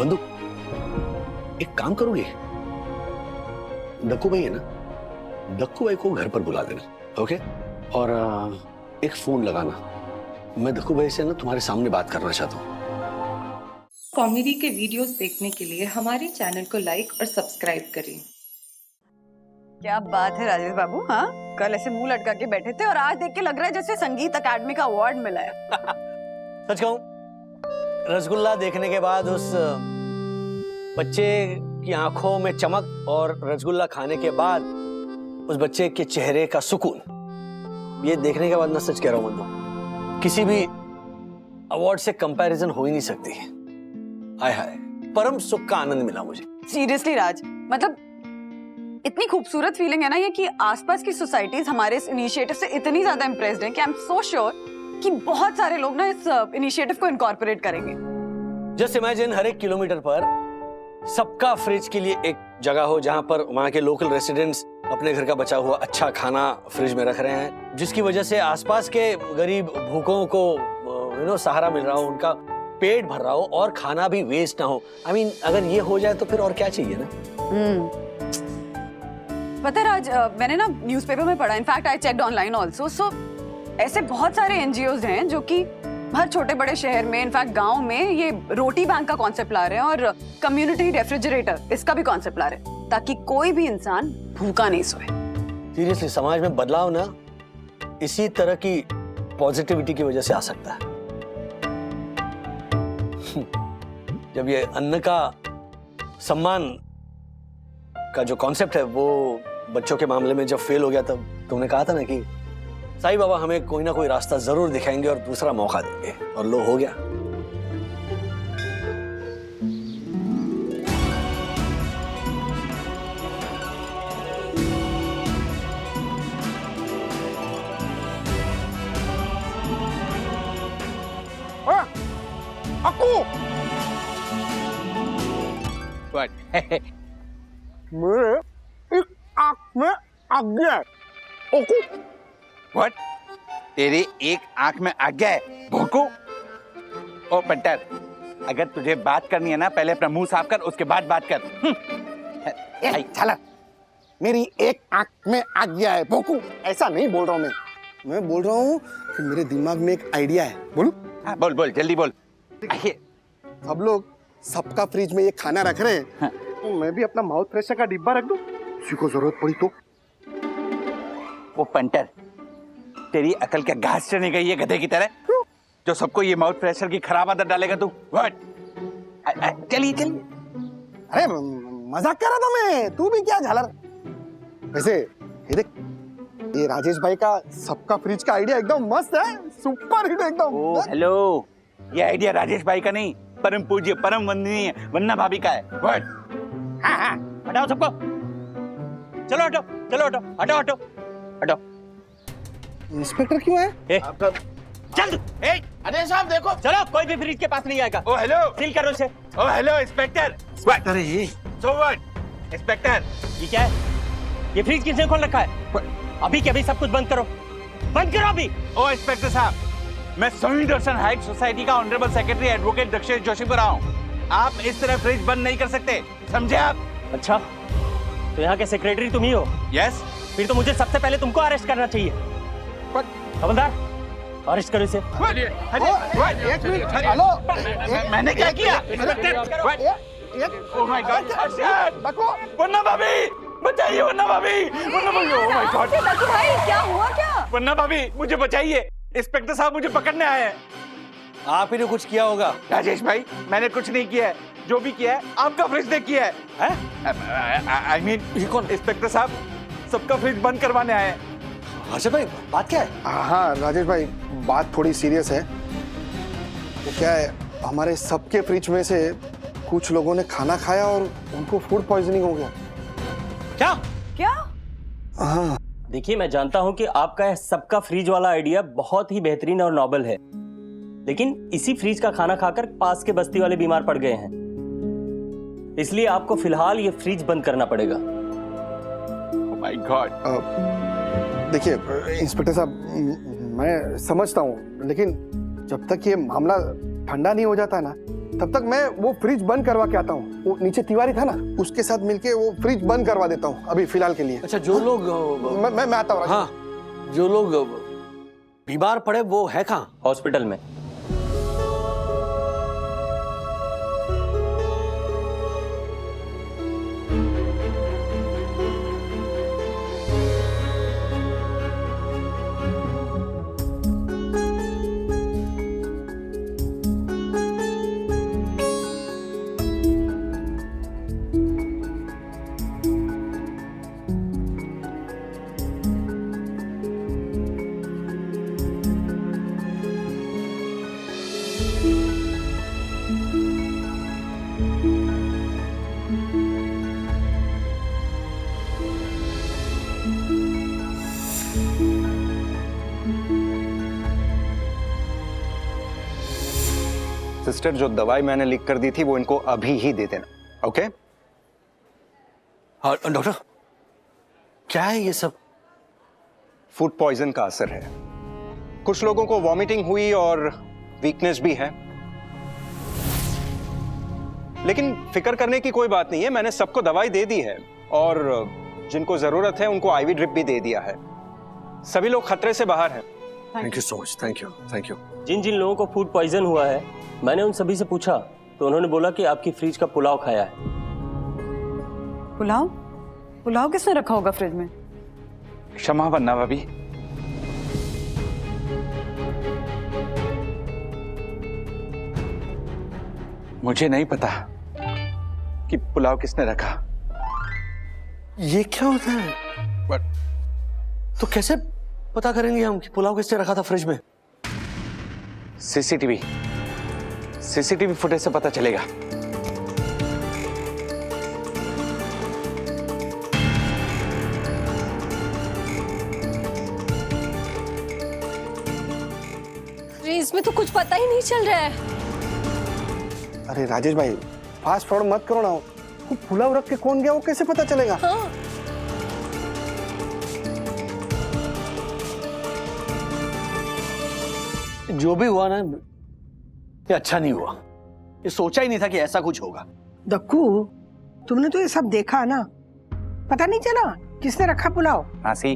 बंधु, एक काम करोगे? दक्कू भाई है ना, दक्कू भाई को घर पर बुला देना, ओके? और एक फोन लगाना। मैं दक्कू भाई से ना तुम्हारे सामने बात करना चाहता हूँ। कॉमेडी के वीडियोस देखने के लिए हमारे चैनल को लाइक और सब्सक्राइब करें। क्या बात है राजेश बाबू, हाँ? कल ऐसे मुंह लटका के बैठे थे और आज देख के लग रहा है जैसे संगीत अकादमी का अवार्ड मिला है। सच कहूं, रसगुल्ला देखने के बाद उस बच्चे की आंखों में चमक और रसगुल्ला खाने के बाद उस बच्चे के चेहरे का सुकून, ये देखने के बाद ना सच कह रहा हूं बंधु, किसी भी अवार्ड से कंपैरिजन हो ही नहीं सकती। हाय हाय, परम सुख का आनंद मिला मुझे। सीरियसली राज, मतलब इतनी खूबसूरत फीलिंग है ना ये कि आसपास की सोसाइटीज हमारे इस इनिशिएटिव से इतनी ज्यादा इम्प्रेस्ड हैं कि आई एम सो श्योर कि बहुत सारे लोग ना इस इनिशिएटिव को इनकॉर्पोरेट करेंगे। जस्ट इमेजिन हर एक किलोमीटर पर सबका फ्रिज के लिए एक जगह हो जहां पर वहां के लोकल रेसिडेंट्स अपने घर का बचा हुआ अच्छा खाना फ्रिज में रख रहे हैं, जिसकी वजह से आसपास के गरीब भूखों को सहारा मिल रहा हो, उनका पेट भर रहा हो और खाना भी वेस्ट ना हो। I mean, अगर ये हो जाए तो फिर और क्या चाहिए ना। पता है राज, मैंने ना न्यूज़पेपर में पढ़ा, in fact I checked online also, so ऐसे बहुत सारे एनजीओज हैं जो कि हर छोटे बड़े शहर में, इनफैक्ट गांव में ये रोटी बैंक का कॉन्सेप्ट ला रहे हैं और कम्युनिटी रेफ्रिजरेटर इसका भी कॉन्सेप्ट ला रहे हैं ताकि कोई भी इंसान भूखा नहीं सोए। सीरियसली समाज में बदलाव ना इसी तरह की पॉजिटिविटी की वजह से आ सकता है। जब ये अन्न का सम्मान का जो कॉन्सेप्ट है वो बच्चों के मामले में जब फेल हो गया, तब तुमने कहा था ना कि साईं बाबा हमें कोई ना कोई रास्ता जरूर दिखाएंगे और दूसरा मौका देंगे, और लो हो गया। मेरे एक आंख में आग गया है। What? तेरी एक आंख में आग गया है, भोंकू? ओ पंटर, अगर तुझे बात करनी है ना, पहले अपना मुंह साफ कर, उसके बाद बात कर। चला, मेरी एक आंख में आग गया है भोंकू, ऐसा नहीं बोल रहा हूँ मैं बोल रहा हूँ कि मेरे दिमाग में एक आइडिया है। बोलूं? हाँ, बोल बोल, जल्दी बोल। सब लोग सबका फ्रिज में ये खाना रख रहे हैं, तो मैं भी अपना माउथ फ्रेशर का डिब्बा रख दूं, किसी को जरूरत पड़ी तो। वो पंटर, तेरी अकल क्या घास चढ़ने गई है गधे की तरह, जो सबको ये माउथ प्रेशर की खराब आदत डालेगा तू? व्हाट? चलिए चलिए। अरे मजाक कर रहा था मैं, तू भी क्या झालर। वैसे ये देख, ये राजेश भाई का सबका फ्रिज का आइडिया एकदम मस्त है, सुपर हिट एकदम। ओ हेलो, ये आइडिया राजेश भाई का नहीं, परम पूज्य परम वंदनीय वन्ना भाभी का है। व्हाट? हाँ हाँ, हटाओ सबको, चलो हटो, चलो हटो, हटो हटो हटो। इंस्पेक्टर क्यों है? चल, अरे साहब देखो, चलो, कोई भी फ्रिज के पास नहीं आएगा। ओ हेलो, सील करो इसे। ओ हेलो इंस्पेक्टर। अरे ये सो व्हाट? इंस्पेक्टर, ये क्या है? ये फ्रिज किसने खोल रखा है? अभी के अभी सब कुछ बंद करो, बंद करो अभी। ओ इंस्पेक्टर साहब, मैं सोनी दर्शन हाइट सोसाइटी का honourable secretary advocate Dakshesh Joshi बोल रहा हूँ। आप इस तरह फ्रिज बंद नहीं कर सकते, समझे आप? अच्छा, तो यहाँ के सेक्रेटरी तुम ही हो? यस। फिर तो मुझे सबसे पहले तुमको अरेस्ट करना चाहिए। हवलदार, अरेस्ट करो इसे। एक मिनट, हेलो, मैंने क्या किया? ओह माय गॉड, वन्ना भाभी, बचाइए वन्ना भाभी, वन्ना भाभी, ओह माय गॉड। दक्कू भाई, क्या हुआ क्या? वन्ना भाभी, मुझे बचाइए, इंस्पेक्टर साहब मुझे पकड़ने आए हैं। आप ही ने कुछ किया होगा। राजेश भाई, मैंने कुछ नहीं किया है, जो भी किया है आपका फ्रिज ने किया है। आई मीन, इंस्पेक्टर साहब सबका फ्रिज बंद करवाने आए हैं। हर्षद भाई, बात क्या है? हाँ राजेश भाई, बात थोड़ी सीरियस है। वो क्या है, हमारे सबके फ्रिज में से कुछ लोगों ने खाना खाया और उनको फूड पॉइजनिंग हो गया। क्या? क्या? हाँ। देखिए, मैं जानता हूँ कि आपका यह सबका फ्रिज वाला आइडिया बहुत ही बेहतरीन और नॉबल है, लेकिन इसी फ्रिज का खाना खाकर पास के बस्ती वाले बीमार पड़ गए हैं, इसलिए आपको फिलहाल ये फ्रिज बंद करना पड़ेगा। Oh my God. देखिए इंस्पेक्टर साहब, मैं समझता हूँ, लेकिन जब तक ये मामला ठंडा नहीं हो जाता ना, तब तक मैं वो फ्रिज बंद करवा के आता हूँ। वो नीचे तिवारी था ना, उसके साथ मिलके वो फ्रिज बंद करवा देता हूँ अभी फिलहाल के लिए। अच्छा, जो लोग मैं आता हूँ। हाँ, जो लोग बीमार पड़े वो है कहाँ? हॉस्पिटल में। सिस्टर, जो दवाई मैंने लिख कर दी थी वो इनको अभी ही दे देना, ओके? हाँ डॉक्टर, क्या है ये सब? फूड पॉइजन का असर है। कुछ लोगों को वॉमिटिंग हुई और वीकनेस भी है, लेकिन फिक्र करने की कोई बात नहीं है। मैंने सबको दवाई दे दी है और जिनको जरूरत है उनको आईवी ड्रिप भी दे दिया है। सभी लोग खतरे से बाहर हैं। Thank you so much, thank you, thank you. जिन जिन लोगों को फूड पॉइजन हुआ है, मैंने उन सभी से पूछा तो उन्होंने बोला कि आपकी फ्रिज का पुलाव खाया है। पुलाव? पुलाव किसने रखा होगा फ्रिज में? क्षमा वन्ना भाभी, मुझे नहीं पता कि पुलाव किसने रखा। ये क्या होता है? बट तो कैसे पता करेंगे हम कि पुलाव किसने रखा था फ्रिज में? सीसीटीवी फुटेज से पता चलेगा। फ्रीज में तो कुछ पता ही नहीं चल रहा है। अरे राजेश भाई, फास्ट फॉरवर्ड मत करो ना। वो पुलाव रख के कौन गया वो कैसे पता चलेगा? हाँ। जो भी हुआ ना, ये अच्छा नहीं हुआ। ये सोचा ही नहीं था कि ऐसा कुछ होगा। दक्कू, तुमने तो ये सब देखा ना, पता नहीं चला किसने रखा पुलाव? हाँ सी,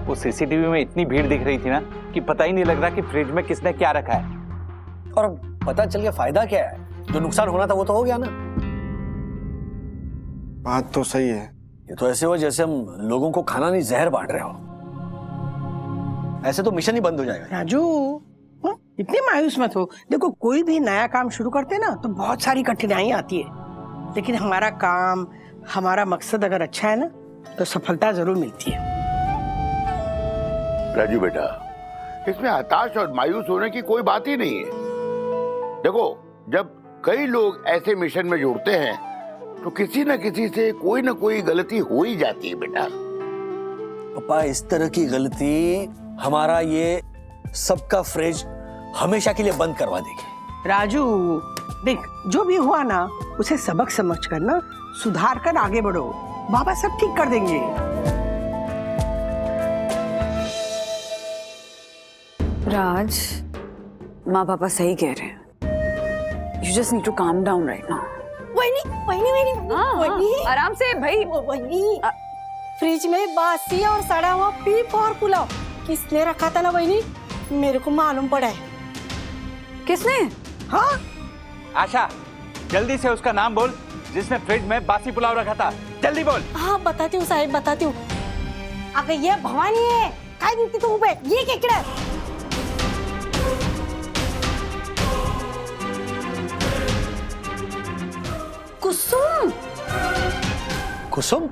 वो सीसीटीवी में इतनी भीड़ दिख रही थी ना कि पता ही नहीं लग रहा कि फ्रिज में किसने क्या रखा है। और अब पता चल गया, फायदा क्या है? जो नुकसान होना था वो तो हो गया ना। बात तो सही है। ये तो ऐसे हुआ जैसे हम लोगों को खाना नहीं जहर बांट रहे हो। ऐसे तो मिशन ही बंद हो जाएगा। राजू, इतनी मायूस मत हो। देखो, कोई भी नया काम शुरू करते ना तो बहुत सारी कठिनाई आती है, लेकिन हमारा काम, हमारा मकसद अगर अच्छा है ना तो सफलता जरूर मिलती है। राजू बेटा, इसमें हताश और मायूस होने की कोई बात ही नहीं है। देखो, जब कई लोग ऐसे मिशन में जुड़ते हैं तो किसी न किसी से कोई न कोई गलती हो ही जाती है बेटा। पापा, इस तरह की गलती हमारा ये सबका फ्रिज हमेशा के लिए बंद करवा देगी। राजू देख, जो भी हुआ ना उसे सबक समझ कर ना सुधार कर आगे बढ़ो। बाबा सब ठीक कर देंगे। राज, माँ पापा सही कह रहे हैं। You just need to calm down right now. वही आराम से भाई। वही फ्रिज में बासी और सड़ा हुआ पीप और पुलाव किसने रखा था ना वही, मेरे को मालूम पड़ा है। किसने? हाँ, आशा, जल्दी से उसका नाम बोल जिसने फ्रिज में बासी पुलाव रखा था। जल्दी बोल। हाँ बताती हूँ साहिब, बताती हूँ। अगर ये भवानी है, काय देती तू पे? ये केकड़ा है। कुसुम। कुसुम?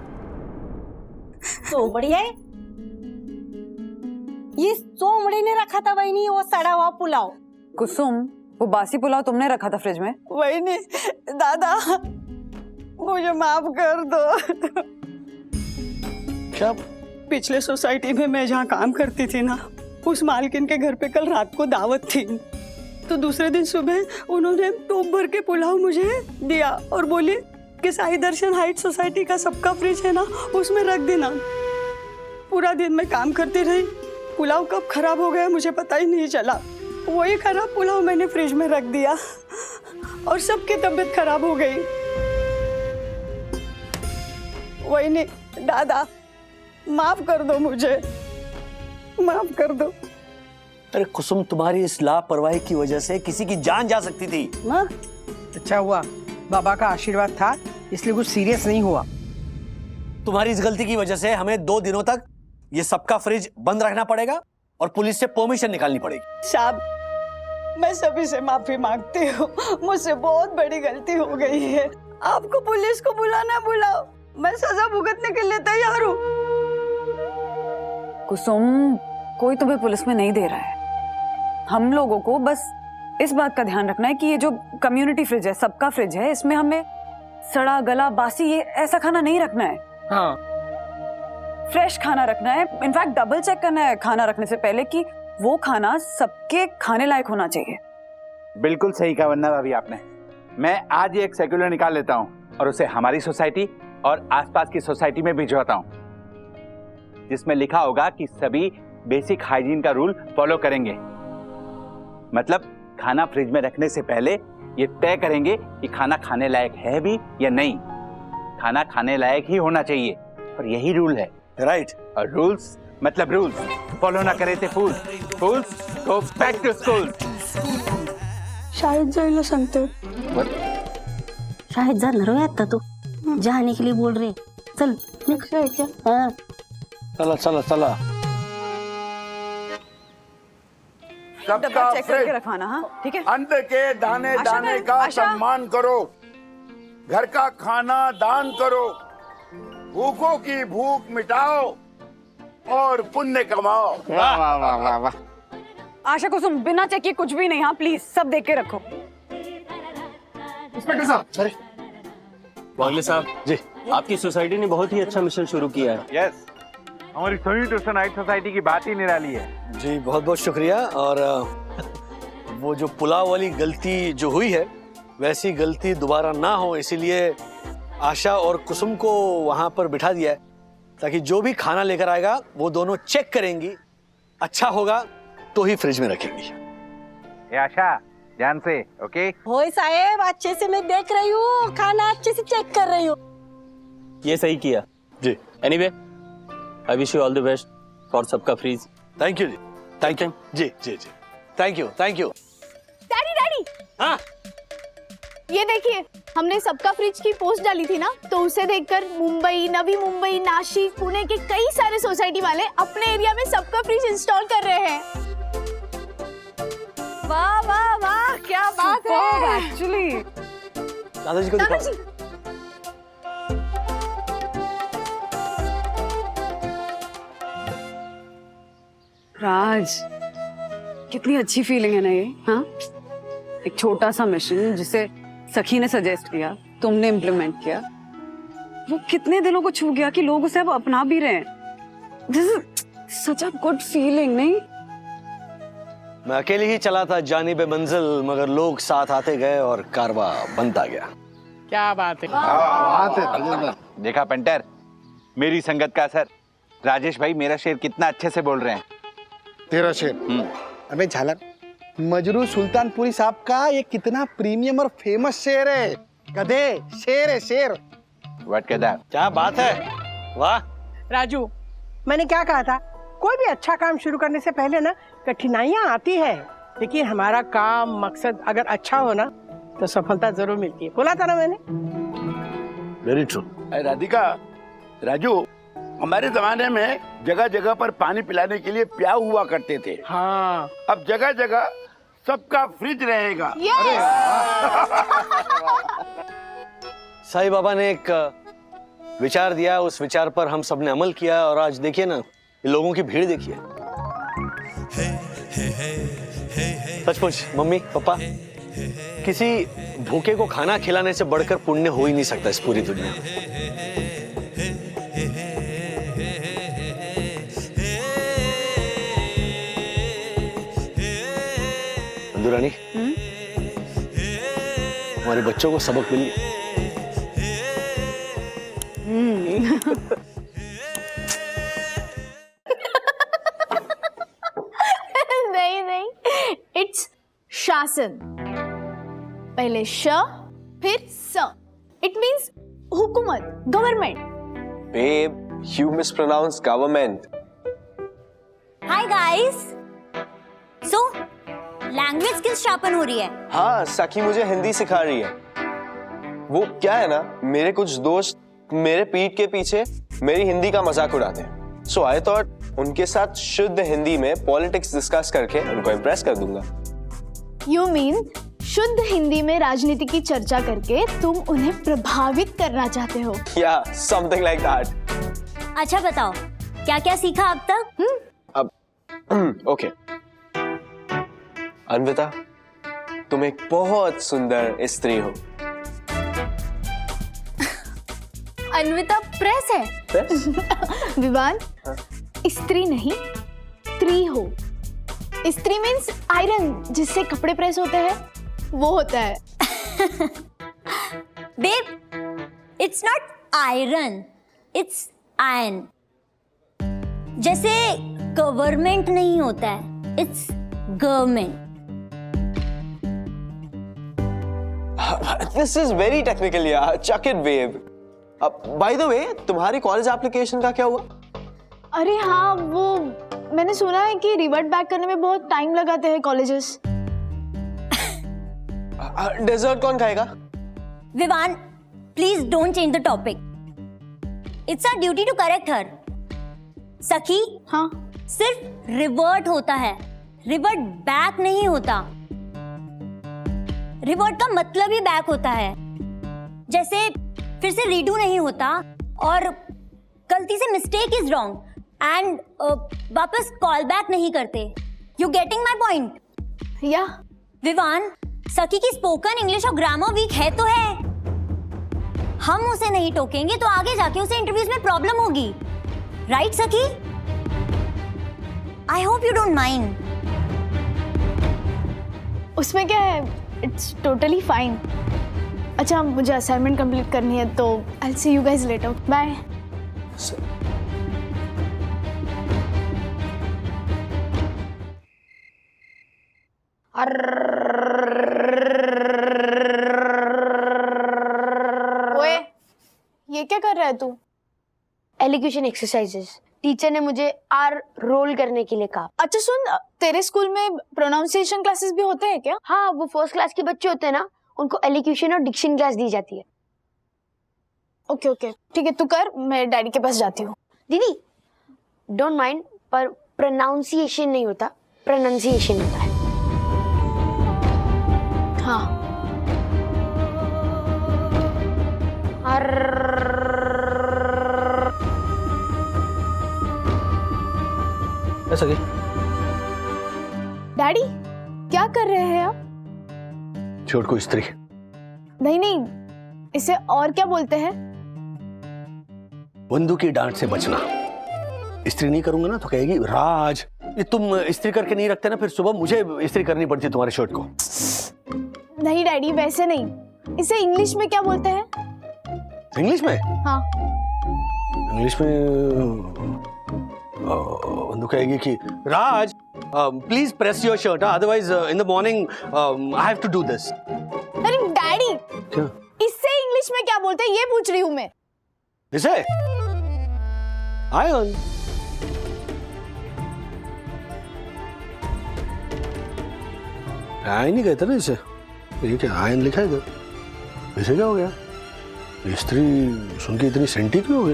तो बढ़िया है। ये सोमड़ी ने रखा था वही, वो सड़ा हुआ पुलाव। कुसुम, वो बासी पुलाव तुमने रखा था फ्रिज में? वही नहीं दादा, मुझे माफ कर दो। क्या? पिछले सोसाइटी में मैं जहाँ काम करती थी ना, उस मालकिन के घर पे कल रात को दावत थी। तो दूसरे दिन सुबह उन्होंने टोप भर के पुलाव मुझे दिया और बोली कि साई दर्शन हाइट सोसाइटी का सबका फ्रिज है ना, उसमें रख देना। पूरा दिन मैं काम करती रही, पुलाव कब खराब हो गया मुझे पता ही नहीं चला। वही खराब पुलाव मैंने फ्रिज में रख दिया। और सबकी तबीयत खराब हो गई। वही नहीं दादा, माफ कर दो मुझे, माफ कर दो। अरे कुसुम, तुम्हारी इस लापरवाही की वजह से किसी की जान जा सकती थी। हाँ? अच्छा हुआ बाबा का आशीर्वाद था, इसलिए कुछ सीरियस नहीं हुआ। तुम्हारी इस गलती की वजह से हमें 2 दिनों तक ये सबका फ्रिज बंद रखना पड़ेगा और पुलिस से परमिशन निकालनी पड़ेगी। साहब, मैं सभी से माफी मांगती हूँ, मुझसे बहुत बड़ी गलती हो गई है। आपको पुलिस को बुलाना बुलाओ, मैं सजा भुगतने के लिए तैयार हूँ। कुसुम, कोई तुम्हें पुलिस में नहीं दे रहा है। हम लोगों को बस इस बात का ध्यान रखना है कि ये जो कम्युनिटी फ्रिज है, सबका फ्रिज है, इसमें हमें सड़ा गला बासी ये ऐसा खाना नहीं रखना है। हाँ, फ्रेश खाना रखना है। इनफैक्ट डबल चेक करना है खाना रखने से पहले कि वो खाना सबके खाने लायक होना चाहिए। बिल्कुल सही कहा वंदना भाभी आपने। मैं आज ही एक सर्कुलर निकाल लेता हूँ और उसे हमारी सोसाइटी और आसपास की सोसाइटी में भिजवाता हूँ, जिसमें लिखा होगा कि सभी बेसिक हाइजीन का रूल फॉलो करेंगे। मतलब खाना फ्रिज में रखने से पहले ये तय करेंगे कि खाना खाने लायक है भी या नहीं। खाना खाने लायक ही होना चाहिए और यही रूल है। राइट। और रूल्स मतलब रूल्स, फॉलो ना करे थे फूल्स, फूल्स गो बैक टू स्कूल। शायद जाइला सांगते, शायद जाणार हो आता तू, जाने के लिए बोल रहे। चल निकल है क्या? हाँ, चला चला चला। सबका डब्बा चेक करके फ्रिज, रखवाना। हाँ ठीक है। अन्न के दाने आशा दाने है, का आशा। सम्मान करो, घर का खाना दान करो, भूखों की भूख मिटाओ और पुण्य कमाओ। वाह वाह वाह वाह वाह। आशा, कुसुम, बिना चेक किए कुछ भी नहीं। हाँ प्लीज, सब देख के रखो। इंस्पेक्टर साहब, अरे वांगले साहब जी, आपकी सोसाइटी ने बहुत ही अच्छा मिशन शुरू किया है। यस, हमारी सोसाइटी नाइट सोसाइटी की बात ही निराली है। जी बहुत बहुत शुक्रिया। और वो जो पुलाव वाली गलती जो हुई है, वैसी गलती दोबारा ना हो, इसीलिए आशा और कुसुम को वहां पर बिठा दिया है, ताकि जो भी खाना लेकर आएगा वो दोनों चेक करेंगी, अच्छा होगा तो ही फ्रिज में रखेंगी। ये आशा, ध्यान से, ओके? होय साहेब, अच्छे से मैं देख रही हूँ, खाना अच्छे से चेक कर रही हूँ। ये सही किया जी। Anyway, I wish you all the best for सबका फ्रीज। थैंक यू जी, थैंक यू जी जी जी, thank you thank you. Daddy daddy, हाँ ये देखिए, हमने सबका फ्रिज की पोस्ट डाली थी ना, तो उसे देखकर मुंबई, नवी मुंबई, नासिक, पुणे के कई सारे सोसाइटी वाले अपने एरिया में सबका फ्रिज इंस्टॉल कर रहे हैं। वाह वाह वाह, क्या बात है। एक्चुअली दादाजी को दिखाओ। दादाजी, राज, कितनी अच्छी फीलिंग है ना ये। हाँ, एक छोटा सा मिशन जिसे सखी ने सजेस्ट किया, तुमने इम्प्लीमेंट किया, वो कितने दिलों को छू गया कि लोग उसे अब अपना भी रहे हैं। This is such a good feeling, नहीं? मैं अकेले ही चला था जानिबे मंजिल, मगर लोग साथ आते गए और कारवा बनता गया। क्या बात है। बात है। देखा पंटर, मेरी संगत का असर। राजेश भाई मेरा शेर कितना अच्छे से बोल रहे हैं। तेरा शेर। अबे झालर, मजरू सुल्तानपुरी साहब का ये कितना प्रीमियम और फेमस शेर है। गधे, शेर है शेर। व्हाट कहता? क्या बात है, वाह। राजू, मैंने क्या कहा था, कोई भी अच्छा काम शुरू करने से पहले ना कठिनाइयाँ आती है, लेकिन हमारा काम मकसद अगर अच्छा हो ना तो सफलता जरूर मिलती है। बोला था ना मैंने। Very true. राधिका, राजू, हमारे जमाने में जगह जगह पर पानी पिलाने के लिए प्याऊ हुआ करते थे। हाँ, अब जगह जगह सबका फ्रिज रहेगा। साईं बाबा ने एक विचार दिया, उस विचार पर हम सबने अमल किया और आज देखिए ना, लोगों की भीड़ देखिए। सचमुच मम्मी पापा, किसी भूखे को खाना खिलाने से बढ़कर पुण्य हो ही नहीं सकता इस पूरी दुनिया में। रानी, हमारे बच्चों को सबक मिल गया। नहीं नहीं, इट्स शासन। पहले श फिर स। इट मीन्स हुकूमत, government. Babe, you mispronounced government. Hi guys. So, language skills sharpen हो रही है। हाँ, सखी मुझे हिंदी सिखा रही है। वो क्या है ना, मेरे कुछ दोस्त मेरे पीठ के पीछे मेरी हिंदी का मजाक उड़ाते हैं। So I thought उनके साथ शुद्ध हिंदी में पॉलिटिक्स डिस्कस करके उनको इम्प्रेस कर दूंगा। You mean शुद्ध हिंदी में राजनीति की चर्चा करके तुम उन्हें प्रभावित करना चाहते हो? Yeah, something like that. अच्छा बताओ, क्या-क्या सीखा अब तक? अब ओके। अन्विता, तुम एक बहुत सुंदर स्त्री हो। अन्विता प्रेस है। विवान, स्त्री नहीं, स्त्री हो। स्त्री मीन्स आयरन, जिससे कपड़े प्रेस होते हैं, वो होता है। Babe, it's not iron, it's iron. जैसे गवर्नमेंट नहीं होता है, it's government. This is very technical यार, chuck it babe. By the way, तुम्हारी कॉलेज एप्लीकेशन का क्या हुआ? अरे हाँ, वो मैंने सुना है कि रिवर्ट बैक करने में बहुत टाइम लगाते हैं कॉलेजेस। डेजर्ट कौन खाएगा? Vivaan, please don't change the topic. It's our duty to correct her. Sakhi, हाँ, सिर्फ रिवर्ट होता है, रिवर्ट बैक नहीं होता। रिवर्ट का मतलब ही बैक होता है। जैसे फिर से रीडू नहीं होता और गलती से मिस्टेक इज रॉन्ग एंड वापस कॉल बैक नहीं करते। You getting my point? या विवान, सखी की स्पोकन इंग्लिश और ग्रामर वीक है तो है। हम उसे नहीं टोकेंगे तो आगे जाके उसे इंटरव्यूज में प्रॉब्लम होगी। राइट सखी? I hope you don't mind. उसमें क्या है, इट्स टोटली फाइन। अच्छा, मुझे असाइनमेंट कंप्लीट करनी है तो I will see you guys later. Bye. ओए, ये क्या कर रहा है तू? Elocution exercises. टीचर ने मुझे आर रोल करने के लिए कहा। अच्छा सुन, तेरे स्कूल में प्रोनाउंसिएशन क्लासेस भी होते हैं क्या? हाँ, वो फर्स्ट क्लास के बच्चे होते हैं ना, उनको एलिक्यूशन और डिक्शन क्लास दी जाती है। ओके ओके, ठीक है, तू कर, मैं डैडी के पास जाती हूँ। दीदी, डोंट माइंड, पर प्रोनाउंसिएशन नहीं होता, प्रोनाउंसिएशन होता है। हाँ। ऐसा क्या? डैडी, क्या कर रहे हैं आप? छोड़ को स्त्री। नहीं नहीं, इसे और क्या बोलते हैं? बंधु की डांट से बचना। स्त्री नहीं करूंगा ना तो कहेगी राज, ये तुम स्त्री करके नहीं रखते ना, फिर सुबह मुझे स्त्री करनी पड़ती है तुम्हारे शर्ट को। नहीं डैडी, वैसे नहीं। इसे इंग्लिश में क्या बोलते हैं? इंग्लिश में? हाँ। इंग्लिश में बंधु कहेगी कि Raj, please press your shirt, otherwise in the morning I have to do this. अरे डैडी, क्या? इससे इंग्लिश में क्या बोलते हैं ये पूछ रही हूँ मैं। इसे आयन। आयन नहीं कहते ना इसे। ये क्या आयन लिखा है इधर? इसे क्या हो गया? स्त्री सुन के इतनी सेंटी क्यों हो गई?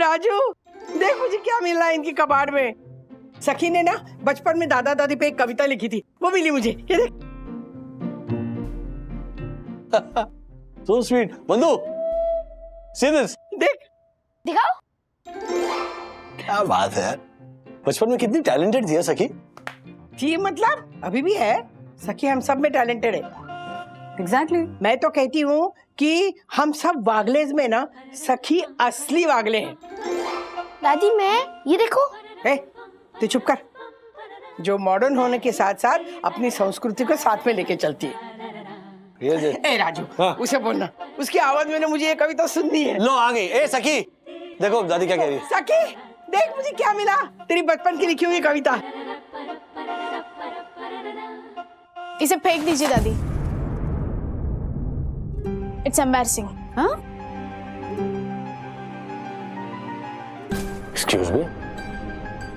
राजू, देख मुझे क्या मिल रहा है इनकी कबाड़ में। सखी ने ना बचपन में दादा दादी पे एक कविता लिखी थी, वो मिली मुझे। ये देख। So sweet. बंधु, see this? देख, दिखाओ। क्या बात है यार, बचपन में कितनी टैलेंटेड थी सखी। थी मतलब अभी भी है। सखी हम सब में टैलेंटेड है। एग्जैक्टली। मैं तो कहती हूँ कि हम सब वागलेज में ना सखी असली वागले हैं। दादी, मैं ये देखो। तू चुप कर। जो मॉडर्न होने के साथ साथ अपनी संस्कृति को साथ में लेके चलती है। ए राजू, हाँ। उसे बोलना, उसकी आवाज में ना मुझे ये कविता सुननी है। लो आ गई। ए सखी, देखो दादी क्या कह रही है। सखी, देख मुझे क्या मिला, तेरी बचपन की लिखी हुई कविता। इसे फेंक दीजिए दादी। It's embarrassing. हाँ? एक्सक्यूज मी,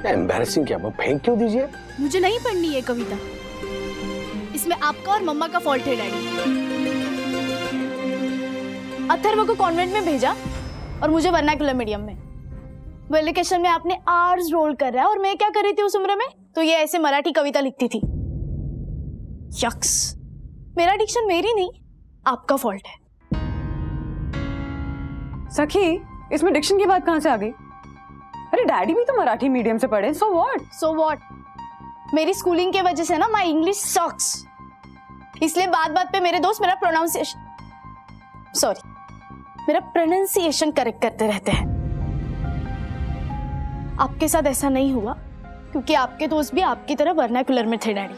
एम्बैरेसिंग क्या? वो फेंक क्यों दीजिए? मुझे नहीं पढ़नी है कविता, इसमें आपका और मम्मा का फॉल्ट है डैडी। अथर्व को कॉन्वेंट में भेजा और मुझे वर्नाकुलर मीडियम में। वेलिकेशन में आपने आर्स रोल कर रहा है और मैं क्या कर रही थी उस उम्र में? तो ये ऐसे मराठी कविता लिखती थी। यक्स, मेरा डिक्शन मेरी नहीं, आपका फॉल्ट है। सखी, इसमें डिक्शन की बात कहाँ से आ गई? अरे डैडी भी तो मराठी मीडियम से पढ़े, सो व्हाट? मेरी स्कूलिंग के वजह से ना माय इंग्लिश सक्स, इसलिए बात बात पे मेरे दोस्त मेरा प्रोनाउंसिएशन करेक्ट करते रहते हैं। आपके साथ ऐसा नहीं हुआ क्योंकि आपके दोस्त भी आपकी तरह वर्नाकुलर में थे डैडी।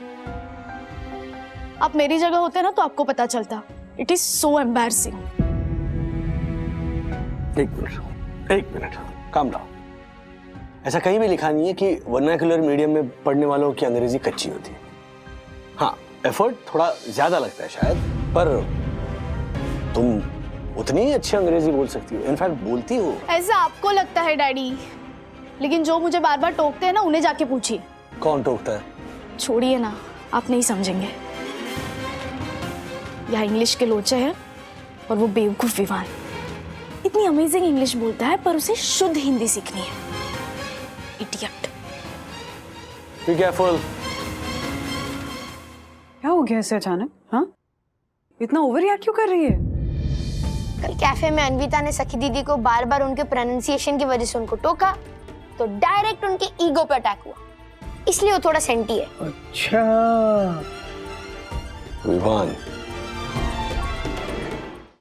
आप मेरी जगह होते ना तो आपको पता चलता। It is so embarrassing. एक मिनट, काम डाउन। ऐसा कहीं भी लिखा नहीं है कि वर्नाकुलर मीडियम में पढ़ने वालों की अंग्रेजी कच्ची होती है। हाँ, एफर्ट थोड़ा ज्यादा लगता है शायद, पर तुम उतनी ही अच्छी अंग्रेजी बोल सकती हो, इनफैक्ट बोलती हो। ऐसा आपको लगता है डैडी, लेकिन जो मुझे बार बार टोकते हैं ना उन्हें जाके पूछिए। कौन टोकता है? छोड़िए ना, आप नहीं समझेंगे। यहाँ इंग्लिश के लोचे हैं और वो बेवकूफ विवान इतनी अमेजिंग इंग्लिश बोलता है पर उसे शुद्ध हिंदी सीखनी है। इडियट। Be careful. क्या हो गया ऐसे अचानक? हाँ, इतना ओवर रिएक्ट क्यों कर रही है? कल कैफे में अन्विता ने सखी दीदी को बार बार उनके प्रोनाउंसिएशन की वजह से उनको टोका, तो डायरेक्ट उनके ईगो पे अटैक हुआ, इसलिए वो थोड़ा सेंटी है। अच्छा विवान,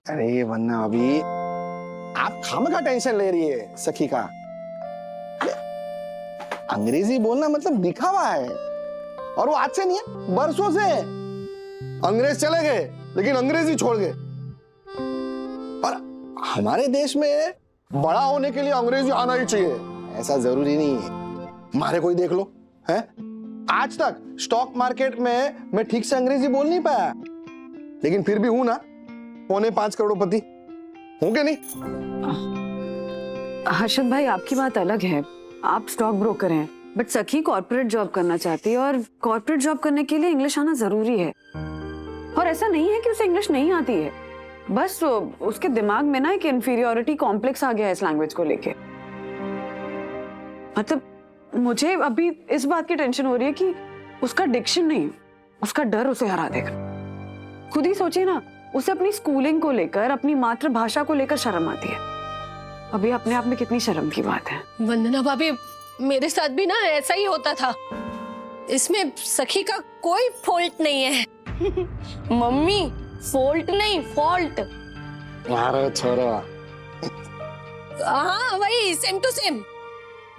अरे वन्ना अभी आप खामखा टेंशन ले रही है सखी का। अंग्रेजी बोलना मतलब दिखावा है, और वो आज से नहीं है, बरसों से। अंग्रेज चले गए लेकिन अंग्रेजी छोड़ गए। और हमारे देश में बड़ा होने के लिए अंग्रेजी आना ही चाहिए ऐसा जरूरी नहीं है। हमारे कोई देख लो, है आज तक स्टॉक मार्केट में मैं ठीक से अंग्रेजी बोल नहीं पाया, लेकिन फिर भी हूं ना 4.25 करोड़पति, हूं क्या नहीं? हर्षद भाई, आपकी बात अलग है, आप स्टॉक ब्रोकर हैं, बट सखी कॉर्पोरेट जॉब करना चाहती है और कॉर्पोरेट जॉब करने के लिए इंग्लिश आना जरूरी है। और ऐसा नहीं है कि उसे इंग्लिश नहीं आती है, बस उसके दिमाग में ना एक इंफीरियोरिटी कॉम्प्लेक्स आ गया है इस लैंग्वेज को लेके। मतलब मुझे अभी इस बात की टेंशन हो रही है कि उसका डिक्शन नहीं, उसका डर उसे हरा देगा। खुद ही सोचिए ना, उसे अपनी स्कूलिंग को लेकर, अपनी मातृभाषा को लेकर शर्म आती है। अभी अपने आप में कितनी शर्म की बात है। वंदना भाभी, मेरे साथ भी ना ऐसा ही होता था, इसमें सखी का कोई फॉल्ट नहीं है। मम्मी, फॉल्ट नहीं, फॉल्ट। अरे छोरा, हाँ वही, सेम टू सेम।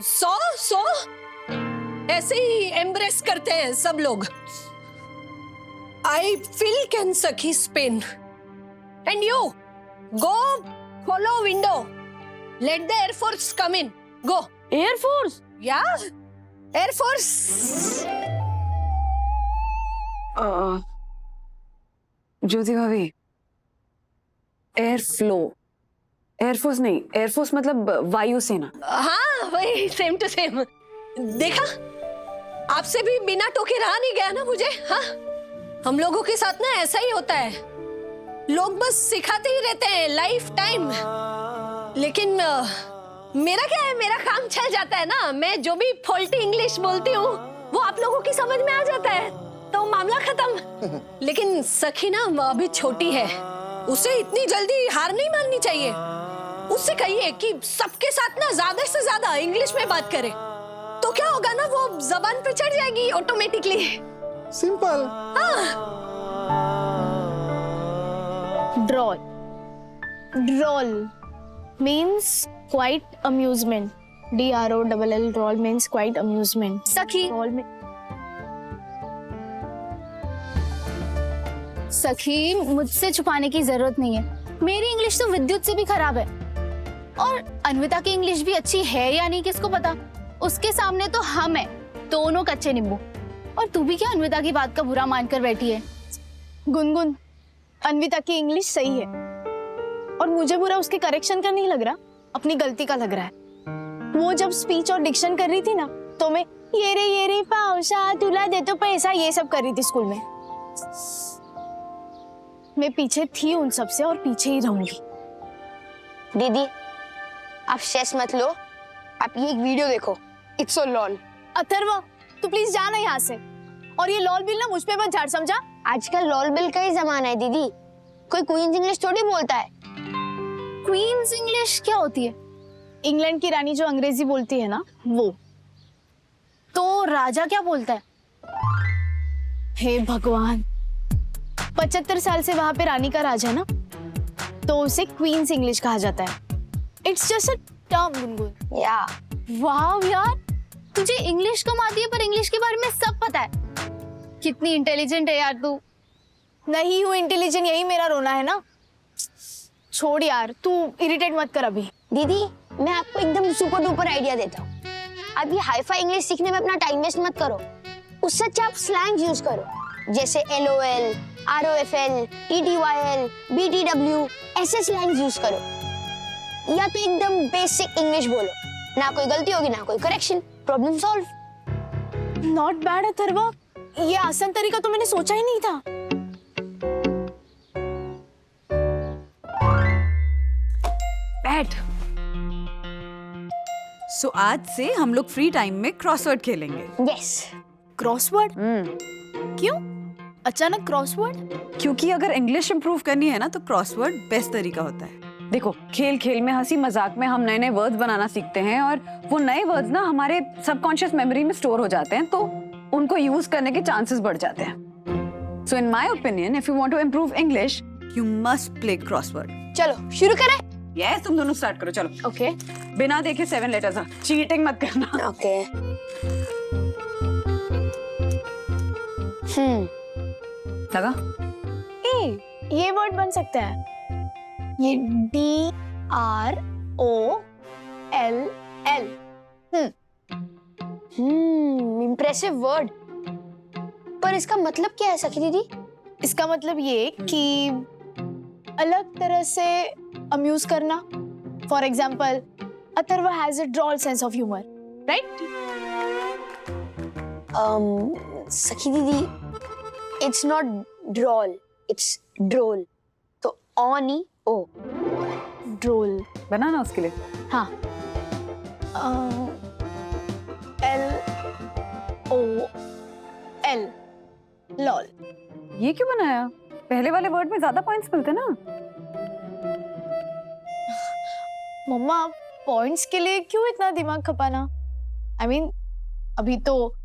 सो ऐसे ही एम्ब्रेस करते हैं सब लोग। आई फील कैन सखी Spain and you go follow window, let the air force come in, go. Air force? या एयरफोर्स। ज्योति भाभी, एयरफ्लो, एयरफोर्स नहीं, एयरफोर्स मतलब वायुसेना। हाँ वही, सेम टू सेम। देखा, आपसे भी बिना टोके रहा नहीं गया ना मुझे। हाँ, हम लोगों के साथ ना ऐसा ही होता है, लोग बस सिखाते ही रहते हैं लाइफ टाइम। लेकिन मेरा क्या है, मेरा काम चल जाता है ना। मैं जो भी फॉल्टी इंग्लिश बोलती हूँ वो आप लोगों की समझ में आ जाता है, तो मामला खत्म। लेकिन सखी ना अभी छोटी है, उसे इतनी जल्दी हार नहीं माननी चाहिए। उससे कहिए कि सबके साथ ना ज्यादा से ज्यादा इंग्लिश में बात करे, तो क्या होगा ना, वो जबान पे चढ़ जाएगी automatically. Simple. Droll, droll means quite amusement. DROLL, droll means quite amusement. सखी, सखी मुझसे छुपाने की जरूरत नहीं है, मेरी इंग्लिश तो विद्युत से भी खराब है। और अन्विता की इंग्लिश भी अच्छी है या नहीं किसको पता, उसके सामने तो हम है दोनों कच्चे नींबू। और तू भी क्या अन्विता की बात का बुरा मानकर बैठी है? गुनगुन, अन्विता की इंग्लिश सही है, और मुझे पूरा उसके करेक्शन का नहीं लग रहा, अपनी गलती का लग रहा है। वो जब स्पीच और डिक्शन कर रही थी ना, तो मैं ये रे पाउशा तुला दे तो पैसा ये सब कर रही थी स्कूल में। मैं पीछे थी उन सब से और पीछे ही रहूंगी। दीदी आप स्ट्रेस मत लो, आप ये एक वीडियो देखो, इट्स सो लॉल। अथर्व तू प्लीज जाना यहाँ से, और ये लॉल बिल ना मुझ पे मत झाड़, समझा? आजकल लॉल बिल का ही जमाना है दीदी, कोई क्वींस इंग्लिश थोड़ी बोलता है। क्वींस इंग्लिश क्या होती है? इंग्लैंड की रानी जो अंग्रेजी बोलती है ना, वो। तो राजा क्या बोलता है? हे भगवान, 75 साल से वहां पे रानी का राज है ना, तो उसे क्वींस इंग्लिश कहा जाता है। It's just a term Gungun. या वाह यार, तुझे इंग्लिश कम आती है पर इंग्लिश के बारे में सब पता है। कितनी इंटेलिजेंट है यार तू। नहीं हूँ इंटेलिजेंट, यही मेरा रोना है ना। छोड़ यार, तू इरिटेट मत कर अभी। दीदी मैं आपको एकदम सुपर डुपर आइडिया देता हूँ, आप ये हाई-फाई इंग्लिश सीखने में अपना टाइम वेस्ट मत करो, उससे अच्छा आप स्लैंग यूज करो, जैसे LOL, ROFL, TTYL, BTW, ऐसे स्लैंग यूज करो, या तो एकदम बेसिक इंग्लिश बोलो, ना कोई गलती होगी ना कोई correction, problem solve. Not bad Atharva, ये आसान तरीका तो मैंने सोचा ही नहीं था। बैठ। सो आज से हम लोग फ्री टाइम में क्रॉसवर्ड खेलेंगे। यस। क्रॉसवर्ड? क्यों अचानक क्रॉसवर्ड? क्योंकि अगर इंग्लिश इंप्रूव करनी है ना तो क्रॉसवर्ड बेस्ट तरीका होता है। देखो, खेल खेल में, हंसी मजाक में हम नए नए वर्ड्स बनाना सीखते हैं, और वो नए वर्ड्स ना हमारे सबकॉन्शियस मेमोरी में स्टोर हो जाते हैं, तो उनको यूज करने के चांसेस बढ़ जाते हैं। So in my opinion, if you want to improve English, you must play crossword. चलो शुरू करें? यस, तुम दोनों स्टार्ट करो। चलो। ओके। बिना देखे 7 लेटर्स, चीटिंग मत करना। ओके। लगा? ये वर्ड बन सकता है, ये DROLL। इम्प्रेसिव वर्ड, पर इसका मतलब क्या है सखी दीदी? इसका मतलब ये कि अलग तरह से अम्यूज करना। For example, Atharva has a droll sense of humour, right? Sakhi दीदी, it's not droll, it's droll, तो ऑन ही ओ। ड्रोल बनाना उसके लिए। हाँ, LOL, लॉल। ये क्यों बनाया? पहले वाले वर्ड में ज्यादा पॉइंट्स मिलते ना। मम्मा, पॉइंट्स के लिए क्यों इतना दिमाग खपाना? I mean, अभी तो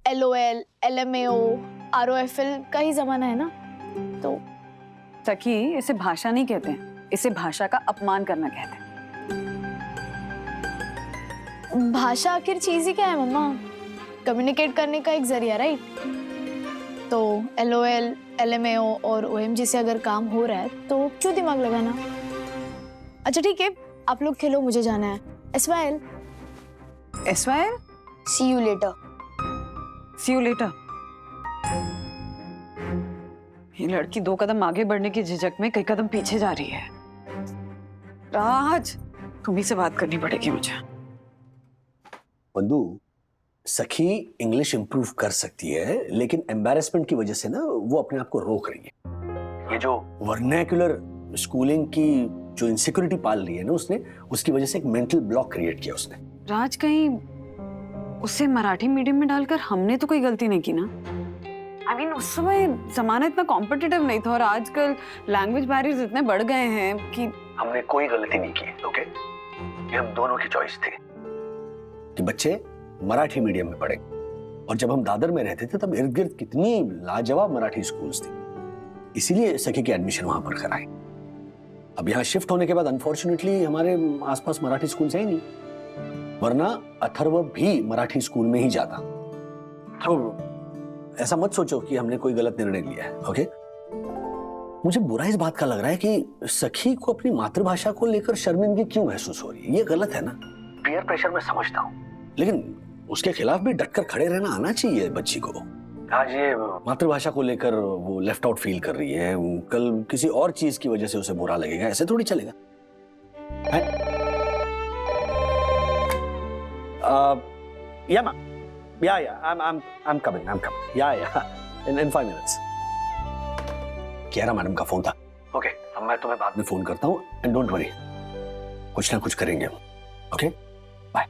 LOL, LMAO, ROFL का ही जमाना है ना। तो सखी, इसे भाषा नहीं कहते हैं, इसे भाषा का अपमान करना कहते हैं। भाषा आखिर चीज ही क्या है मम्मा? कम्युनिकेट करने का एक जरिया, राइट? तो LOL, LMAO और OMG से अगर काम हो रहा है तो क्यों दिमाग लगाना? अच्छा ठीक है, आप लोग खेलो, मुझे जाना है। SYL? See you later. See you later. ये लड़की 2 कदम आगे बढ़ने की झिझक में कई कदम पीछे जा रही है। राज, तुम्ही से बात करनी पड़ेगी मुझे। बंधु, सखी इंग्लिश इंप्रूव कर सकती है, लेकिन एम्बैरेसमेंट की वजह से ना वो अपने आप को रोक रही है। ये जो वर्नैक्युलर स्कूलिंग की जो इनसिक्योरिटी पाल रही है ना उसने, उसकी वजह से एक मेंटल ब्लॉक क्रिएट किया उसने। राज, कहीं उसे मराठी मीडियम में डालकर हमने तो कोई गलती नहीं की ना? I mean, उस समय जमाना इतना कॉम्पिटिटिव नहीं था, और आजकल लैंग्वेज बैरियर्स इतने बढ़ गए हैं कि हमने कोई गलती नहीं की। ओके, ये हम दोनों की चॉइस थी कि बच्चे मराठी मीडियम में पढ़े, और जब हम दादर में रहते थे तब इर्द गिर्द कितनी लाजवाब मराठी स्कूल्स थी, इसीलिए सखी की एडमिशन वहां पर कराई। अब यहाँ शिफ्ट होने के बाद अनफॉर्चुनेटली हमारे आसपास मराठी स्कूल्स हैं ही नहीं, वरना अथर्व भी मराठी स्कूल में ही जाता। तो ऐसा मत सोचो कि हमने कोई गलत निर्णय लिया है। ओके, मुझे बुरा इस बात का लग रहा है कि सखी को अपनी मातृभाषा को लेकर शर्मिंदगी क्यों महसूस हो रही है। ये गलत है ना। पीयर प्रेशर मैं समझता हूँ, लेकिन उसके खिलाफ भी डटकर खड़े रहना आना चाहिए बच्ची को। आज ये मातृभाषा को लेकर वो लेफ्ट आउट फील कर रही है, कल किसी और चीज की वजह से उसे बुरा लगेगा, ऐसे थोड़ी चलेगा। I'm coming. Yeah. In 5 minutes. Kiara madam का फोन था. Okay, अब मैं तुम्हें बाद में फोन करता हूँ. And don't worry. कुछ ना कुछ करेंगे हम. Okay? Bye.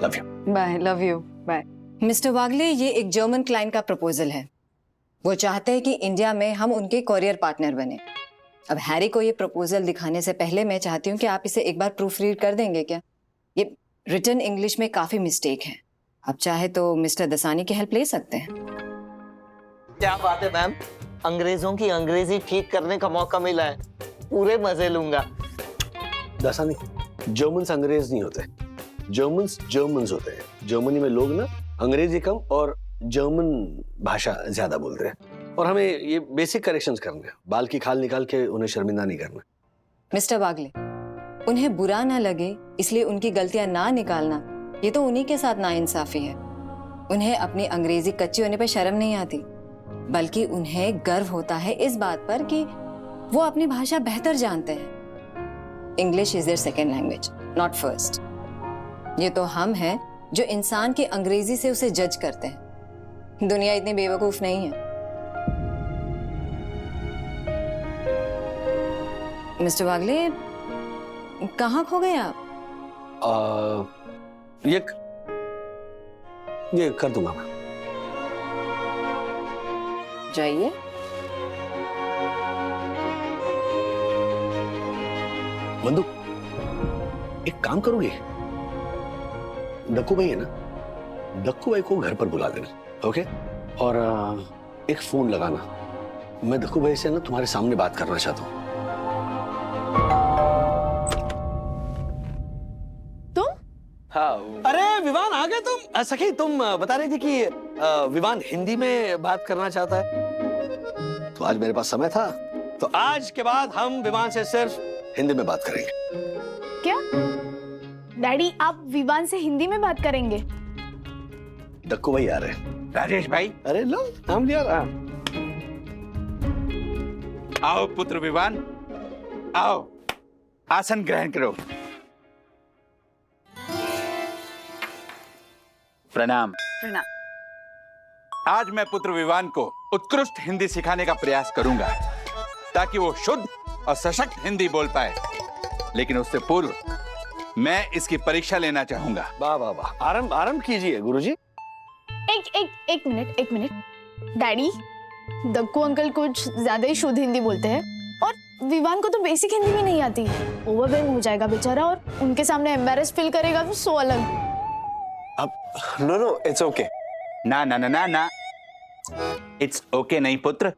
Love you. Bye, love you, bye. Mister Wagle, ये एक जर्मन क्लाइंट का प्रपोजल है। वो चाहते हैं कि इंडिया में हम उनके कॉरियर पार्टनर बने। अब हैरी को ये प्रपोजल दिखाने से पहले मैं चाहती हूँ कि आप इसे एक बार प्रूफ रीड कर देंगे क्या? ये रिटन इंग्लिश में काफी मिस्टेक है। आप चाहे तो मिस्टर दसानी की हेल्प ले सकते हैं। क्या बात है मैम, अंग्रेजों की अंग्रेजी ठीक करने का मौका मिला है, पूरे मजे लूंगा। दसानी, जर्मन्स अंग्रेज नहीं होते, जर्मन्स होते हैं। जर्मनी में लोग ना अंग्रेजी कम और जर्मन भाषा ज्यादा बोलते हैं, और हमें ये बेसिक करेक्शंस करने हैं। बाल की खाल निकाल के उन्हें शर्मिंदा नहीं करना। मिस्टर वागले, उन्हें बुरा ना लगे इसलिए उनकी गलतियां ना निकालना, ये तो उन्हीं के साथ नाइंसाफी है। उन्हें अपनी अंग्रेजी कच्ची होने पर शर्म नहीं आती, बल्कि उन्हें गर्व होता है इस बात पर कि वो अपनी भाषा बेहतर जानते हैं। English is their second language, not first. ये तो हम हैं जो इंसान की अंग्रेजी से उसे जज करते हैं। दुनिया इतनी बेवकूफ नहीं है। मिस्टर वागले, कहाँ खो गए आप? ये कर दूंगा मैं। जाइए। बंधु, एक काम करोगे? डक्कू भाई है ना, डक्कू भाई को घर पर बुला देना, ओके? और एक फोन लगाना। मैं डक्कू भाई से ना तुम्हारे सामने बात करना चाहता हूँ। हाँ। अरे विवान, आ गए तुम? सखी, तुम बता रही थी कि विवान हिंदी में बात करना चाहता है, तो आज मेरे पास समय था, तो आज के बाद हम विवान से सिर्फ हिंदी में बात करेंगे। क्या डैडी, आप विवान से हिंदी में बात करेंगे? डक्कू भाई आ रहे हैं। राजेश भाई, अरे लो, हम लिया रहा। आओ पुत्र विवान, आओ, आसन ग्रहण करो। प्रणाम। प्रणाम। आज मैं पुत्र विवान को उत्कृष्ट हिंदी सिखाने का प्रयास करूंगा, ताकि वो शुद्ध और सशक्त हिंदी बोल पाए। लेकिन उससे पूर्व मैं इसकी परीक्षा लेना चाहूंगा। वाह वाह वाह, आरंभ कीजिए गुरुजी। एक मिनट डैडी, दक्कू अंकल कुछ ज्यादा ही शुद्ध हिंदी बोलते हैं, और विवान को तो बेसिक हिंदी भी नहीं आती। ओवरवेल्म हो जाएगा बेचारा, और उनके सामने एम्बैरेस फील करेगा, तो सो अलग। अब नो, इट्स ओके। ना, इट्स ओके नहीं पुत्र,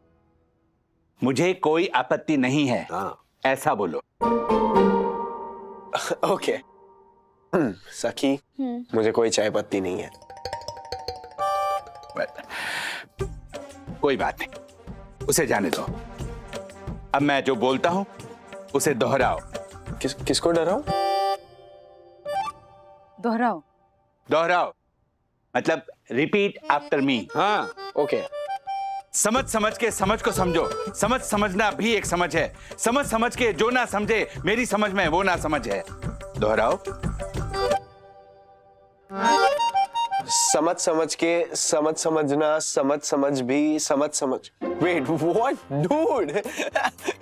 मुझे कोई आपत्ति नहीं है। ऐसा बोलो। ओके। सखी, मुझे कोई चाय पत्ती नहीं है। कोई बात नहीं, उसे जाने दो। अब मैं जो बोलता हूं उसे दोहराओ। किसको डराओ? दोहराओ मतलब रिपीट आफ्टर मी। हाँ, ओके। समझ के समझ को समझो। समझना भी एक समझ है। समझ के जो ना समझे मेरी समझ में वो ना समझ है। दोहराओ। समझ के समझना, समझ भी समझ। Wait, what dude?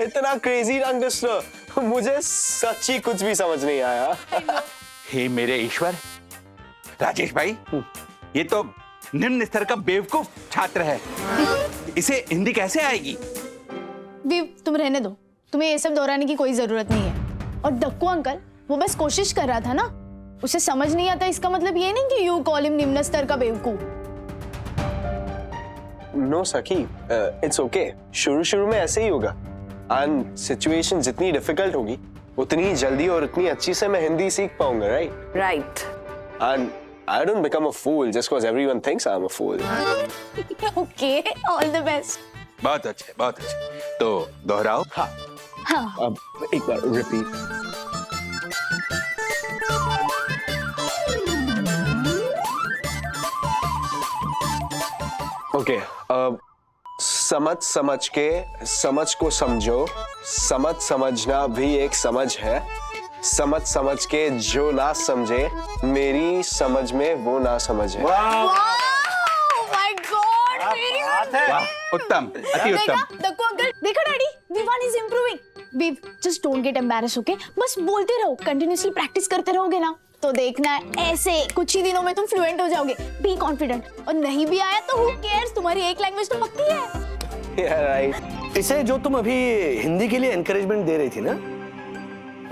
इतना क्रेजी रंग ट्विस्टर, मुझे सच्ची कुछ भी समझ नहीं आया। हे मेरे ईश्वर, राजेश भाई, ये तो निम्न स्तर का बेवकूफ छात्र है, इसे हिंदी कैसे आएगी? तुम रहने दो, तुम्हें ये सब दोहराने की कोई जरूरत नहीं है। और डक्कू अंकल, वो बस कोशिश कर रहा था ना, उसे समझ नहीं आता इसका मतलब ये नहीं कि यू कॉल हिम निम्न स्तर का बेवकूफ। नो सखी, इट्स ओके। शुरू में ऐसे ही होगा, एंड सिचुएशन जितनी डिफिकल्ट होगी उतनी ही जल्दी और उतनी अच्छी से मैं हिंदी सीख पाऊंगा, right? And I don't become a fool just because everyone thinks I'm a fool. Okay, all the best. बहुत अच्छे। तो दोहराओ। हाँ। अब एक बार रिपीट। ओके, अब समझ के समझ को समझो। समझना भी एक समझ है। समझ समझ के जो ना समझे, मेरी समझ में वो ना समझे। उत्तम, अति उत्तम। देखो अंकल, देखा daddy, Vivaan is improving. Babe, just don't get embarrass, okay? बस बोलते रहो, कंटिन्यूअसली प्रैक्टिस करते रहोगे ना, तो देखना ऐसे कुछ ही दिनों में तुम फ्लुएंट हो जाओगे। Be confident. और नहीं भी आया तो हु केयर्स, तुम्हारी एक लैंग्वेज तो पक्की है। राइट। इसे जो तुम अभी हिंदी के लिए एनकरेजमेंट दे रही थी ना,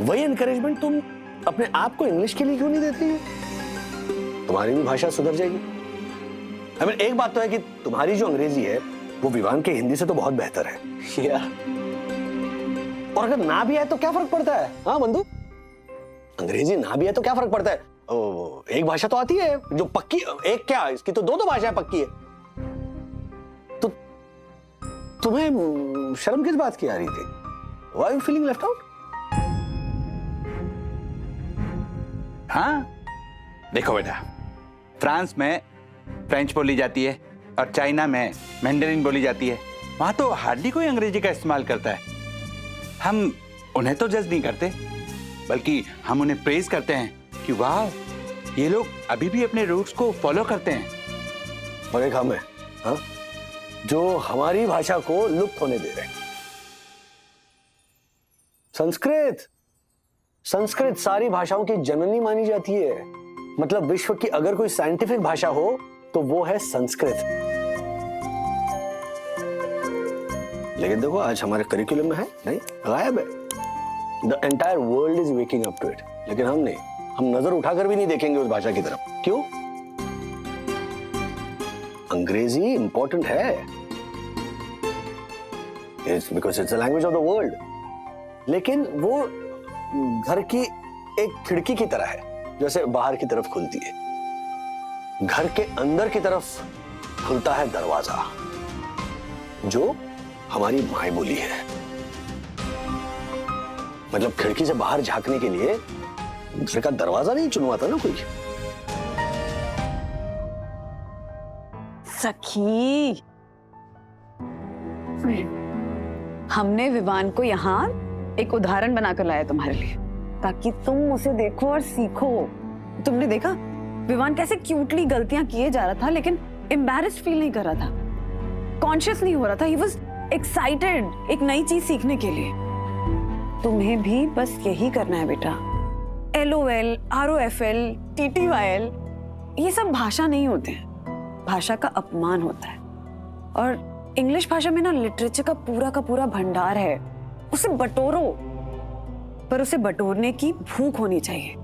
वही एनकरेजमेंट तुम अपने आप को इंग्लिश के लिए क्यों नहीं देती? तुम्हारी भी भाषा सुधर जाएगी। I mean, एक बात तो है कि तुम्हारी जो अंग्रेजी है वो विवान के हिंदी से तो बहुत बेहतर है। और अगर ना भी आए तो क्या फर्क पड़ता है? हाँ बंधु, अंग्रेजी ना भी है तो क्या फर्क पड़ता है? एक भाषा तो आती है जो पक्की, एक क्या, इसकी तो दो भाषाएं पक्की है। तो तुम्हें शर्म किस बात की आ रही थी? Why are you feeling left out? हाँ, देखो बेटा, फ्रांस में फ्रेंच बोली जाती है और चाइना में मैंडरिन बोली जाती है। वहां तो हार्डली कोई अंग्रेजी का इस्तेमाल करता है। हम उन्हें तो जज नहीं करते, बल्कि हम उन्हें प्रेज करते हैं कि वाह, ये लोग अभी भी अपने रूट्स को फॉलो करते हैं। और एक हम है, हाँ, जो हमारी भाषा को लुप्त होने दे रहे हैं। संस्कृत सारी भाषाओं की जननी मानी जाती है। मतलब विश्व की अगर कोई साइंटिफिक भाषा हो तो वो है संस्कृत। लेकिन देखो आज हमारे करिकुलम में है नहीं, गायब है। The entire world is waking up to it, लेकिन हम नहीं, हम नजर उठाकर भी नहीं देखेंगे उस भाषा की तरफ। क्यों? अंग्रेजी इंपॉर्टेंट है, it's because it's the language of the world. लेकिन वो घर की एक खिड़की की तरह है, जैसे बाहर की तरफ खुलती है, घर के अंदर की तरफ खुलता है दरवाजा, जो हमारी माई बोली है। मतलब खिड़की से बाहर झांकने के लिए घर का दरवाजा नहीं चुनवाता ना कोई। सखी, हमने विवान को यहाँ एक उदाहरण बनाकर लाया तुम्हारे लिए, ताकि तुम उसे देखो और सीखो। तुमने देखा विवान कैसे क्यूटली गलतियां किए जा रहा था, लेकिन एम्बैरेस्ड फील नहीं कर रहा था, कॉन्शियस नहीं हो रहा था। ही वाज एक्साइटेड एक नई चीज सीखने के लिए। तुम्हें भी बस यही करना है बेटा। LOL, ROFL, TTYL ये सब भाषा नहीं होते हैं, भाषा का अपमान होता है। और इंग्लिश भाषा में ना लिटरेचर का पूरा भंडार है, उसे बटोरो, पर उसे बटोरने की भूख होनी चाहिए,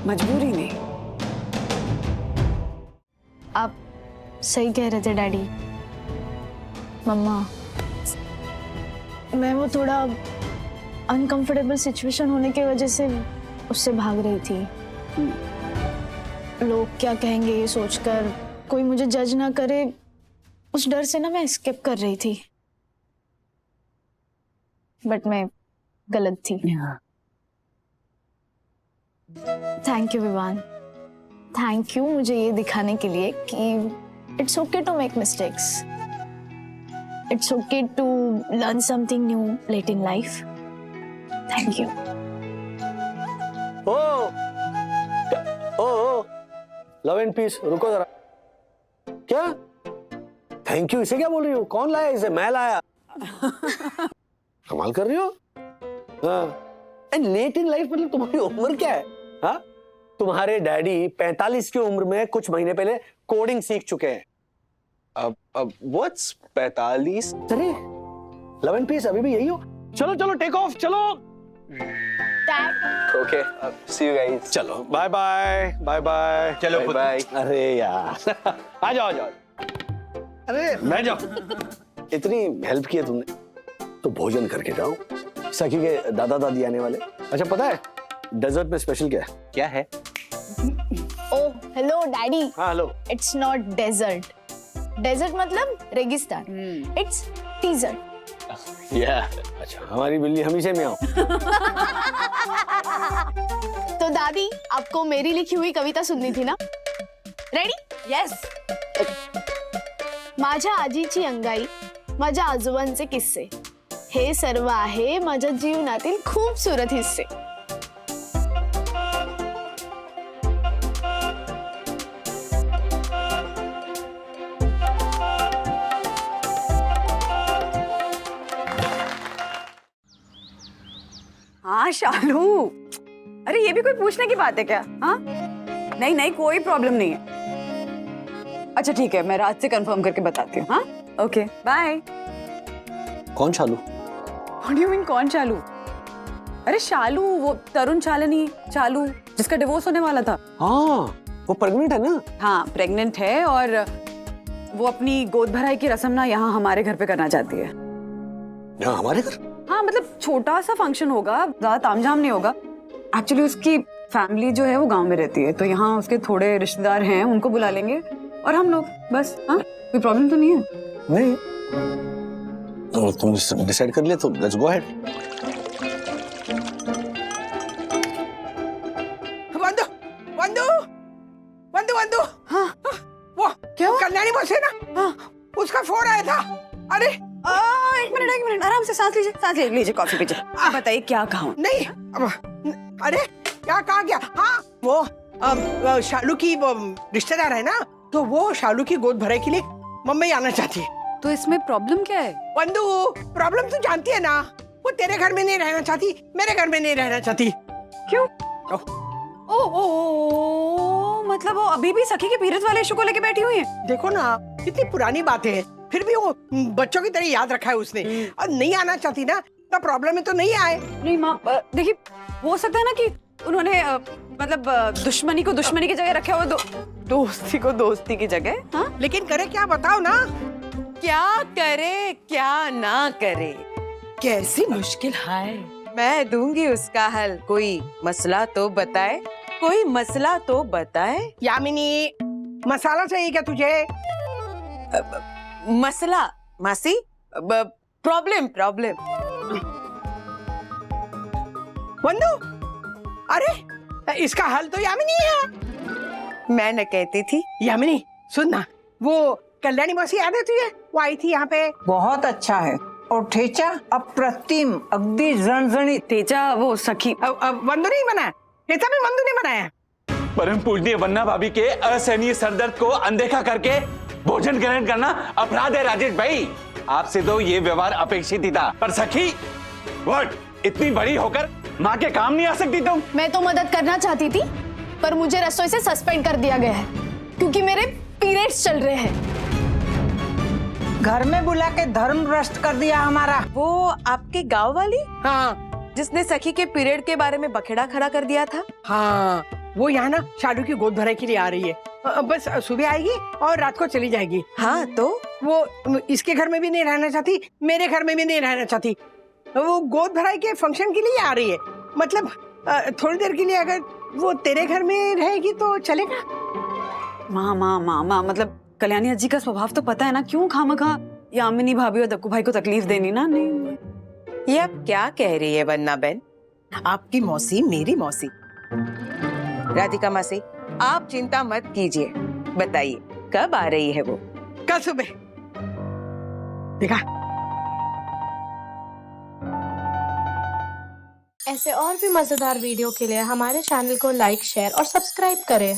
मजबूरी नहीं। आप सही कह रहे थे डैडी। मम्मा, मैं वो थोड़ा अनकंफर्टेबल सिचुएशन होने की वजह से उससे भाग रही थी। लोग क्या कहेंगे ये सोचकर, कोई मुझे जज ना करे, उस डर से ना मैं स्किप कर रही थी। बट मैं गलत थी। Thank you Vivaan, thank you मुझे ये दिखाने के लिए कि it's okay to make mistakes, it's okay to learn something new late in life. Thank you. Oh love and peace, रुको जरा। क्या थैंक यू इसे क्या बोल रही हो? कौन लाया इसे? मैं लाया। कमाल कर रही हो। एंड लेट इन लाइफ मतलब तुम्हारी उम्र क्या है? हाँ, तुम्हारे डैडी 45 की उम्र में कुछ महीने पहले कोडिंग सीख चुके हैं। अब व्हाट्स 45? अरे लव एंड पीस अभी भी यही हो। चलो चलो टेक ऑफ, चलो। Okay, see you guys. चलो बाय बाय बाय बाय। चलो बाय। अरे यार आ जाओ आ जाओ। अरे मैं जाओ, इतनी हेल्प की है तुमने तो भोजन करके जाओ। सखी के दादा दादी आने वाले। अच्छा पता है डेजर्ट में स्पेशल क्या है? क्या है? Oh hello daddy. हाँ hello. It's not desert, desert मतलब रेगिस्तान, इट्स टीजर्ट। अच्छा हमारी बिल्ली हमेशा में आओ। तो दादी आपको मेरी लिखी हुई कविता सुननी थी ना? रेडी? यस। माझ्या आजीची अंगाई, माझ्या आजोबांचे किस्से, हे सर्व आहे माझ्या जीवनातील खूपसुरत हिस्से. हाँ शालू, अरे ये भी कोई पूछने की बात है क्या? हाँ नहीं नहीं, कोई प्रॉब्लम नहीं है। अच्छा ठीक है, मैं रात से कंफर्म करके बताती हूँ। हाँ ओके बाय। कौन शालू? व्हाट डू यू मीन कौन शालू? अरे शालू, वो तरुण चालनी चालू जिसका डिवोर्स होने वाला था। हाँ वो प्रेग्नेंट है ना? हाँ प्रेग्नेंट है, और वो अपनी गोद भराई की रस्म ना यहाँ हमारे घर पे करना चाहती है। यहाँ हमारे घर? हाँ मतलब छोटा सा फंक्शन होगा, ज्यादा तामझाम नहीं होगा। एक्चुअली उसकी फैमिली जो है वो गांव में रहती है, तो यहाँ उसके थोड़े रिश्तेदार हैं, उनको बुला लेंगे और हम लोग बस। हाँ कोई प्रॉब्लम तो नहीं है? नहीं, तो तुम डिसाइड कर लिया तो लेट्स गो अहेड। वंदु वंदु वंदु वंदु, हाँ वो क्या हुआ? कल्याणी बस है ना? हाँ उसका फोन आया था। अरे एक मिनट, आराम से सांस लीजिए, कॉफी पीजिए। आप बताइए क्या कहा? नहीं अरे क्या कहा गया? हाँ वो शालू की वो रिश्तेदार है ना, तो वो शालू की गोद भराई के लिए मुंबई आना चाहती है। तो इसमें प्रॉब्लम क्या है? वंदु प्रॉब्लम तो जानती है ना, वो तेरे घर में नहीं रहना चाहती, मेरे घर में नहीं रहना चाहती। क्यों? ओ मतलब वो अभी भी सखी के पीरियड वाले इशू को लेके बैठी हुई है। देखो ना कितनी पुरानी बातें हैं, फिर भी वो बच्चों की तरह याद रखा है उसने। और नहीं आना चाहती ना, तो प्रॉब्लम है तो नहीं आए। नहीं माँ, देखिए हो सकता है ना कि उन्होंने मतलब दुश्मनी को दुश्मनी की जगह रखा हो, दोस्ती को दोस्ती की जगह। हाँ लेकिन करे क्या बताओ ना? क्या करे क्या ना करे, कैसी मुश्किल है। मैं दूंगी उसका हल, कोई मसला तो बताए, कोई मसला तो बताए। यामिनी मसाला चाहिए क्या तुझे? मसला मासी, प्रॉब्लम। वंदु अरे इसका हल तो यामिनी है। मैं न कहती थी। यामिनी सुन ना, वो कल्याणी मौसी याद है तुझे? वो आई थी यहाँ पे। बहुत अच्छा है, और ठेचा अप्रतिम, अगदी जणजणीत। ठेचा वो सखी वंदु नहीं बनाया, ठेचा भी वंदु ने बनाया। परम पूजनीय वन्ना भाभी के असहनीय सरदर्द को अनदेखा करके भोजन ग्रहण करना अपराध है राजेश भाई। आपसे तो ये व्यवहार अपेक्षित ही था, पर सखी व्हाट, इतनी बड़ी होकर माँ के काम नहीं आ सकती तुम? मैं तो मदद करना चाहती थी, पर मुझे रसोई से सस्पेंड कर दिया गया है क्योंकि मेरे पीरियड्स चल रहे हैं। घर में बुला के धर्म भ्रष्ट कर दिया हमारा। वो आपके गांव वाली? हाँ जिसने सखी के पीरियड के बारे में बखेड़ा खड़ा कर दिया था। हाँ वो यहाँ ना शालू की गोद भराई के लिए आ रही है, बस सुबह आएगी और रात को चली जाएगी। हाँ तो वो इसके घर में भी नहीं रहना चाहती, मेरे घर में भी नहीं रहना चाहती। वो गोद भराई के फंक्शन के लिए आ रही है, मतलब थोड़ी देर के लिए अगर वो तेरे घर में रहेगी तो चलेगा। माँ मतलब कल्याणी अज्जी का स्वभाव तो पता है ना, क्यों खामखा यामिनी भाभी और दक्कू भाई को तकलीफ देनी ना। नहीं ये आप क्या कह रही है वन्ना बहन? आपकी मौसी मेरी मौसी। राधिका मासी आप चिंता मत कीजिए, बताइए कब आ रही है वो? कल सुबह। देखा? ऐसे और भी मजेदार वीडियो के लिए हमारे चैनल को लाइक, शेयर और सब्सक्राइब करें।